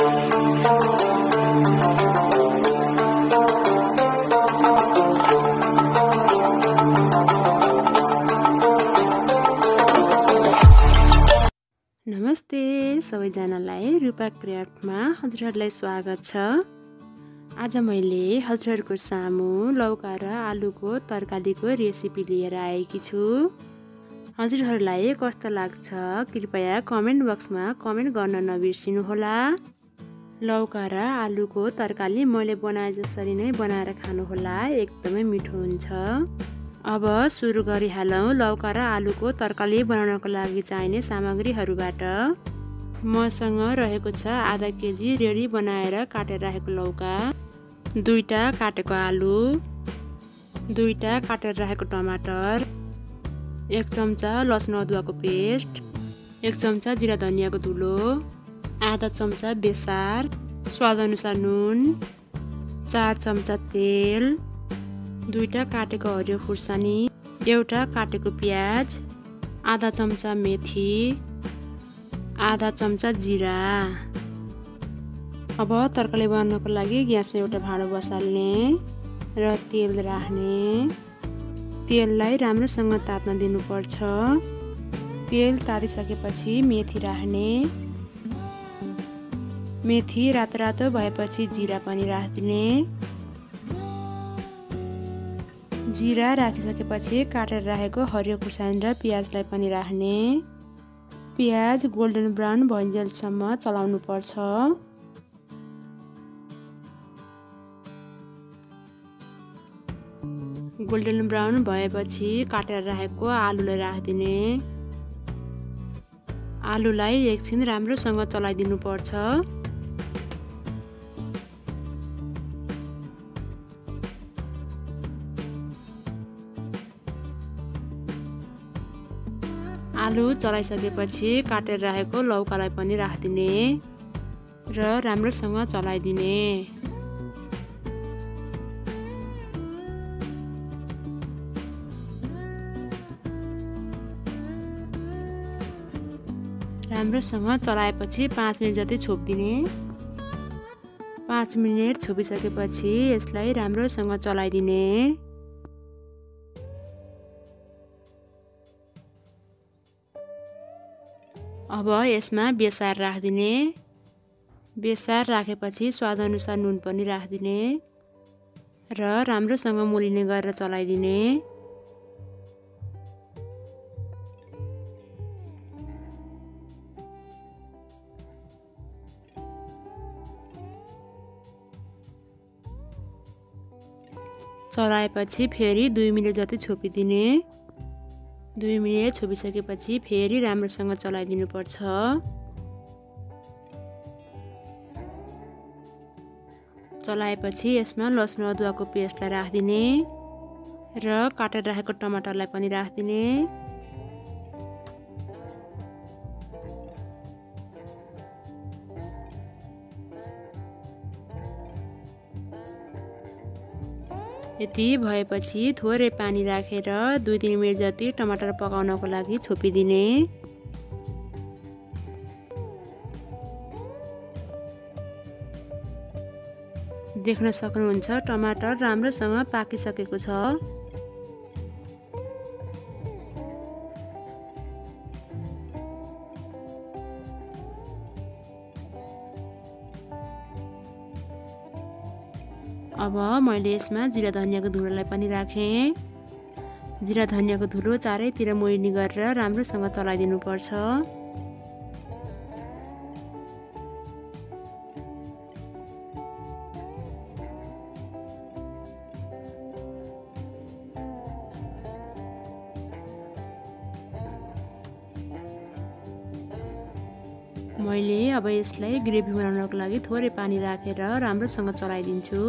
नमस्ते सबैजनालाई रूपा क्राफ्टमा हजुरहरूलाई स्वागत छ। आज मैले हजुरहरूको सामु लौका र आलुको तरकारीको रेसिपी लिएर आएकी छु। हजुरहरूलाई कस्तो लाग्छ कृपया कमेन्ट बक्समा कमेन्ट गर्न नबिर्सिनुहोला। लौका र आलुको तरकारी मैले बनाए जसरी नै बनाएर खानुहोला, एकदमै मिठो हुन्छ। अब सुरु गरिहालौँ। लौका र आलुको तरकारी बनाउनको लागि चाहिने सामग्रीहरूबाट मसँग रहेको छ आधा केजी रेडी बनाएर काटेर राखेको लौका, 2टा काटेको आलु, 2टा काटेर राखेको टमाटर, 1 चम्चा लसुन अदुवाको पेस्ट, 1 चम्चा जिरा धनियाको धुलो, आधा चम्चा बेसार, स्वादअनुसार नुन, 4 चम्चा तेल, 2टा काटेको हरियो खुर्सानी, 1टा काटेको प्याज, आधा चम्चा मेथी, आधा चम्चा जिरा। अब तरकारी बनाउनको लागि ग्यासमा एउटा भाँडो बसाल्ने र तेल राख्ने। तेललाई राम्रोसँग तात्न दिनुपर्छ। तेल तातिसकेपछि मेथी राख्ने। मेथी रातो रातो भएपछि जिरा पनि राखिदिने। जिरा राखिसकेपछि काटेर राखेको हरियो खुर्सानी र प्याजलाई पनि राख्ने। प्याज गोल्डन ब्राउन भइन्जेलसम्म चलाउनु पर्छ। गोल्डन ब्राउन भएपछि काटेर राखेको आलुलाई राखिदिने। आलुलाई एकछिन राम्रोसँग चलाइदिनु पर्छ। आलु चलाइसकेपछि काटेर राखेको लौकालाई पनि राखिदिने र राम्रोसँग चलाइदिने। राम्रोसँग चलाएपछि 5 मिनेट जति छोपिदिने। 5 मिनेट छोपिसकेपछि यसलाई राम्रोसँग चलाइदिने। अब यसमा बेसार राखिदिने। बेसार राखेपछि स्वादअनुसार नुन पनि राखिदिने र राम्रोसँग मोलिने गरेर चलाइदिने। चलाएपछि फेरि 2 मिनेट जति छोपिदिने। 2 मिनेट छोपिसकेपछि फेरि राम्रोसँग चलाइदिनु पर्छ। चलाएपछि यसमा लसुन अदुवाको पेस्टलाई राखिदिने र काटेर राखेको टमाटरलाई पनि राखिदिने। यति भएपछि थोरै पानी राखेर 2-3 मिनेट जति टमाटर पकाउनको लागि छोपिदिने। देख्न सक्नुहुन्छ टमाटर राम्रोसँग पाकिसकेको छ। अब मैले यसमा जिरा धनियाको धुलोलाई पनि राखेँ। जिरा धनियाको धुलो चारैतिर मोलिने गरेर राम्रोसँग चलाइदिनु पर्छ। मैले अब यसलाई ग्रेभी बनाउनको लागि थोरै पानी राखेर राम्रोसँग चलाइदिन्छु।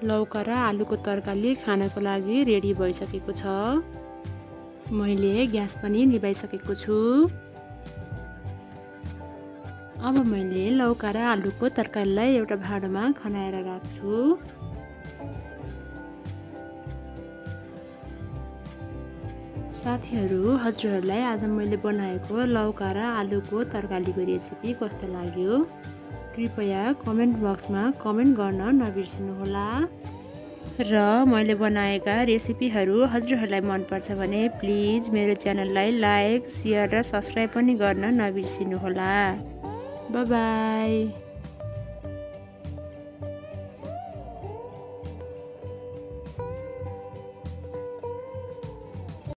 लौका र आलुको तरकारी खानको लागि रेडी भइसकेको छ। मैले ग्यास पनि निभाइसकेको छु। अब मैले लौका र आलुको तरकारीलाई एउटा भाँडोमा खनाएर राख्छु। साथीहरू, हजुरहरूलाई आज मैले बनाएको लौका र आलुको तरकारीको रेसिपी कस्तो लाग्यो कृपया कमेन्ट बक्समा कमेन्ट गर्न नबिर्सिनुहोला। र मैले बनाएका रेसिपीहरू हजुरहरूलाई मनपर्छ भने प्लिज मेरो च्यानललाई लाइक, सेयर र सब्स्क्राइब पनि गर्न नबिर्सिनुहोला। Bye bye.